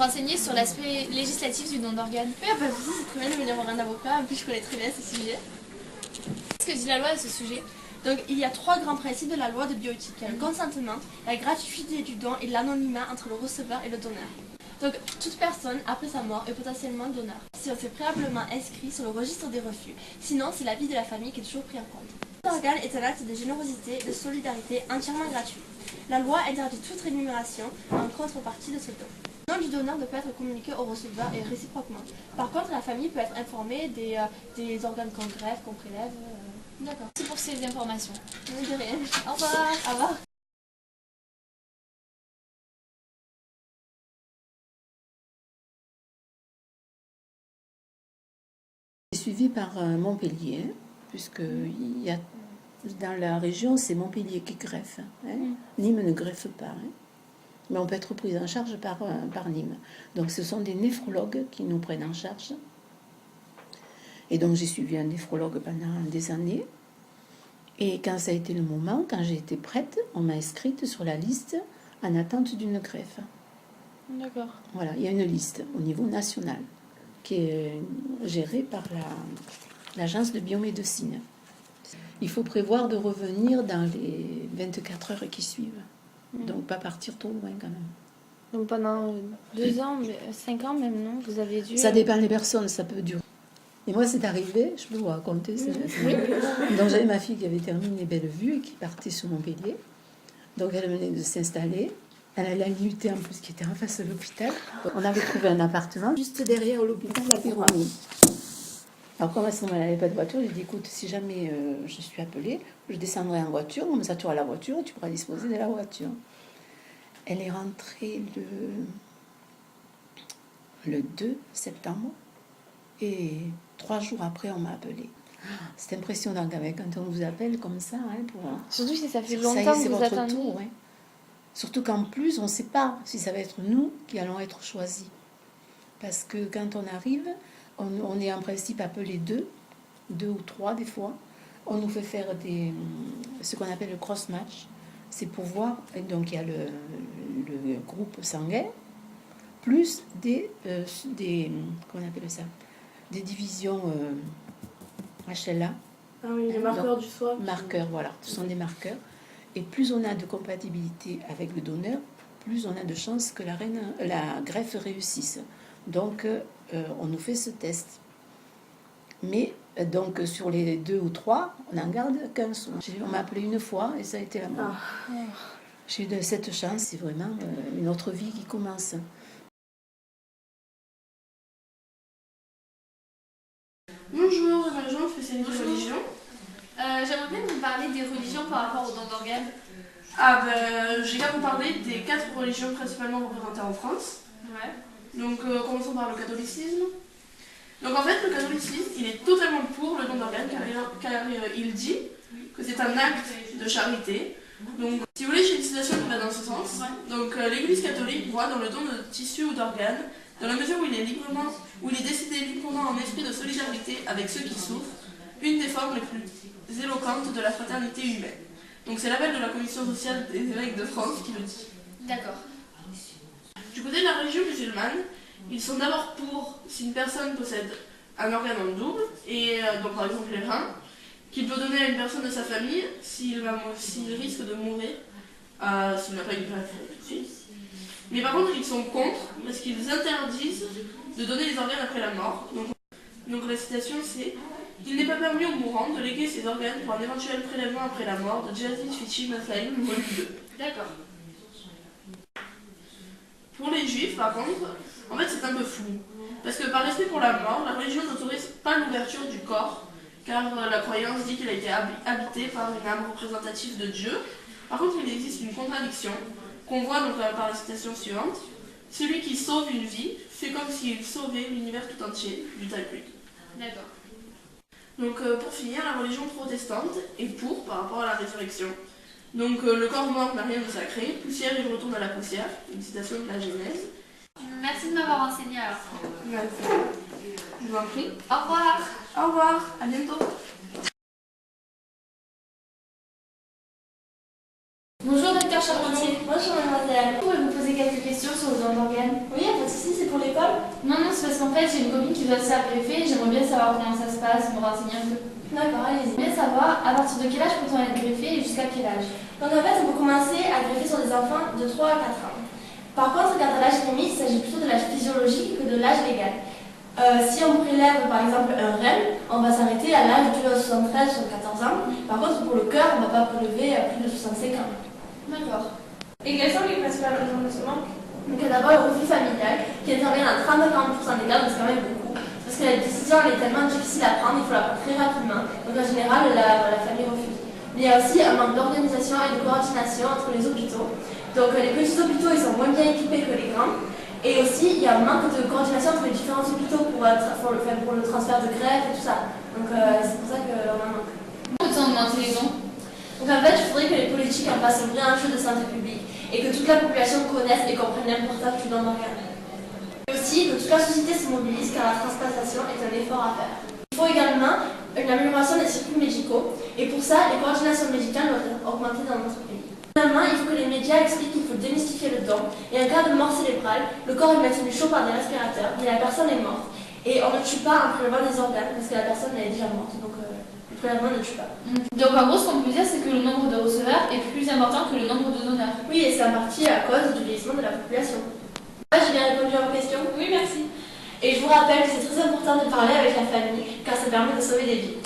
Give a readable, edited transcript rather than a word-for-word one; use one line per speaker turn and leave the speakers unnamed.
renseigner sur l'aspect législatif du don d'organes.
Oui, pas de soucis, c'est très bien de venir voir un avocat, en plus je connais très bien ce sujet.
Qu'est-ce que dit la loi à ce sujet?
Donc il y a 3 grands principes de la loi de bioéthique. Il y a le consentement, la gratuité du don et l'anonymat entre le receveur et le donneur. Donc toute personne, après sa mort, est potentiellement donneur, si on s'est préalablement inscrit sur le registre des refus. Sinon, c'est l'avis de la famille qui est toujours pris en compte. Le don d'organes est un acte de générosité et de solidarité entièrement gratuit. La loi interdit toute rémunération en contrepartie de ce don. Le nom du donneur ne peut être communiqué au receveur et réciproquement. Par contre, la famille peut être informée des organes qu'on greffe, qu'on prélève.
D'accord. Merci pour ces informations.
De rien.
Au revoir.
Au revoir.
Je suis suivi par Montpellier, puisque il y a, dans la région, c'est Montpellier qui greffe. Hein. Nîmes ne greffe pas. Hein. Mais on peut être pris en charge par Nîmes. Donc ce sont des néphrologues qui nous prennent en charge. Et donc j'ai suivi un néphrologue pendant des années. Et quand ça a été le moment, quand j'ai été prête, on m'a inscrite sur la liste en attente d'une greffe.
D'accord.
Voilà, il y a une liste au niveau national qui est gérée par l'agence de biomédecine. Il faut prévoir de revenir dans les 24 heures qui suivent. Donc pas partir trop loin quand même.
Donc pendant 2 ans, 5 ans même, non? Vous avez dû...
Ça dépend des personnes, ça peut durer. Et moi, c'est arrivé, je peux vous raconter. Donc j'avais ma fille qui avait terminé Bellevue et qui partait sur Montpellier. Donc elle venait de s'installer. Elle allait à l'unité en plus qui était en face de l'hôpital. On avait trouvé un appartement juste derrière l'hôpital à Péronne. Alors comme à ce moment elle n'avait pas de voiture, j'ai dit écoute, si jamais je suis appelée, je descendrai en voiture, on me satura la voiture et tu pourras disposer de la voiture. Elle est rentrée le 2 septembre et 3 jours après on m'a appelée. C'est impressionnant quand même quand on vous appelle comme ça. Hein,
surtout si ça fait
ça
longtemps
y est,
que vous attendez.
Tour, ouais. Surtout qu'en plus, on ne sait pas si ça va être nous qui allons être choisis. Parce que quand on arrive, on est en principe appelé 2 ou 3 des fois. On nous fait faire ce qu'on appelle le cross-match. C'est pour voir, donc il y a le groupe sanguin, plus comment on appelle ça, des divisions HLA.
Ah oui, les marqueurs du foie.
Marqueurs, voilà, ce sont des marqueurs. Et plus on a de compatibilité avec le donneur, plus on a de chances que la greffe réussisse. Donc, on nous fait ce test. Mais, donc, sur les 2 ou 3, on n'en garde qu'un seul. On m'a appelé une fois et ça a été la mort. J'ai eu cette chance, c'est vraiment une autre vie qui commence.
Bonjour, Marie-Jean, spécialiste de religion.
J'aimerais bien vous parler des religions par rapport au don d'organes.
J'ai qu'à vous parler des 4 religions principalement représentées en France.
Ouais.
Donc commençons par le catholicisme. Donc en fait le catholicisme il est totalement pour le don d'organes car il dit que c'est un acte de charité. Donc si vous voulez j'ai une citation qui va dans ce sens. Donc l'église catholique voit dans le don de tissus ou d'organes, dans la mesure où il est décidé librement en esprit de solidarité avec ceux qui souffrent, une des formes les plus éloquentes de la fraternité humaine. Donc c'est l'appel de la commission sociale des évêques de France qui le dit.
D'accord.
Du côté de la religion musulmane, ils sont d'abord pour si une personne possède un organe en double, et donc par exemple les reins, qu'il peut donner à une personne de sa famille s'il risque de mourir, s'il n'a pas une greffe tout de suite. Mais par contre ils sont contre, parce qu'ils interdisent de donner les organes après la mort. Donc la citation c'est « Il n'est pas permis aux mourants de léguer ses organes pour un éventuel prélèvement après la mort de Jazid Fichi Masaïl, volume 2. »
D'accord.
Pour les juifs, par contre, en fait c'est un peu flou. Parce que par respect pour la mort, la religion n'autorise pas l'ouverture du corps, car la croyance dit qu'il a été habité par une âme représentative de Dieu. Par contre, il existe une contradiction, qu'on voit donc par la citation suivante. Celui qui sauve une vie fait comme s'il sauvait l'univers tout entier du Talmud.
D'accord.
Donc pour finir, la religion protestante est pour par rapport à la résurrection. Donc le corps mort n'a rien de sacré, poussière il retourne à la poussière, une citation de la Genèse.
Merci de m'avoir enseigné alors.
Merci. Je vous en prie.
Au revoir.
Au revoir, à bientôt.
Bonjour docteur Charpentier.
Bonjour mademoiselle.
Vous pouvez vous poser quelques questions sur le don d'organes?
Oui, pas de soucis,
fait, j'ai une copine qui doit se faire greffer et j'aimerais bien savoir comment ça se passe, me renseigner un peu.
D'accord, allez-y.
J'aimerais bien savoir à partir de quel âge peut-on être greffé et jusqu'à quel âge.
Donc en fait, on peut commencer à greffer sur des enfants de 3 à 4 ans. Par contre, quant à l'âge limite, il s'agit plutôt de l'âge physiologique que de l'âge légal. Si on prélève par exemple un rein, on va s'arrêter à l'âge de 73 ou 14 ans. Par contre, pour le cœur, on ne va pas prélever à plus de 65 ans.
D'accord.
Et quelles sont les principales raisons de ce manque?
Donc il y a d'abord le refus familial qui intervient dans 30 à 40% des cas, donc c'est quand même beaucoup. Parce que la décision elle est tellement difficile à prendre, il faut la prendre très rapidement. Donc en général, la famille refuse. Mais il y a aussi un manque d'organisation et de coordination entre les hôpitaux. Donc les petits hôpitaux, ils sont moins bien équipés que les grands. Et aussi, il y a un manque de coordination entre les différents hôpitaux pour le transfert de greffe et tout ça. Donc c'est pour ça qu'on en manque.
Comment peut-on augmenter les dons?
Donc en fait, il faudrait que les politiques en fassent un vrai enjeu de santé publique et que toute la population connaisse et comprenne l'importance du don d'organes. Et aussi que toute la société se mobilise car la transplantation est un effort à faire. Il faut également une amélioration des circuits médicaux et pour ça, les coordinations médicales doivent augmenter dans notre pays. Finalement, il faut que les médias expliquent qu'il faut démystifier le don et en cas de mort cérébrale, le corps est maintenu chaud par des respirateurs mais la personne est morte. Et on ne tue pas en prélevant des organes parce que la personne elle est déjà morte. Donc le prélèvement ne tue pas.
Donc en gros, ce qu'on peut dire, c'est que le nombre de receveurs est plus important que le nombre de donneurs.
Oui, et c'est en partie à cause du vieillissement de la population. J'ai bien répondu à vos questions?
Oui, merci.
Et je vous rappelle que c'est très important de parler avec la famille car ça permet de sauver des vies.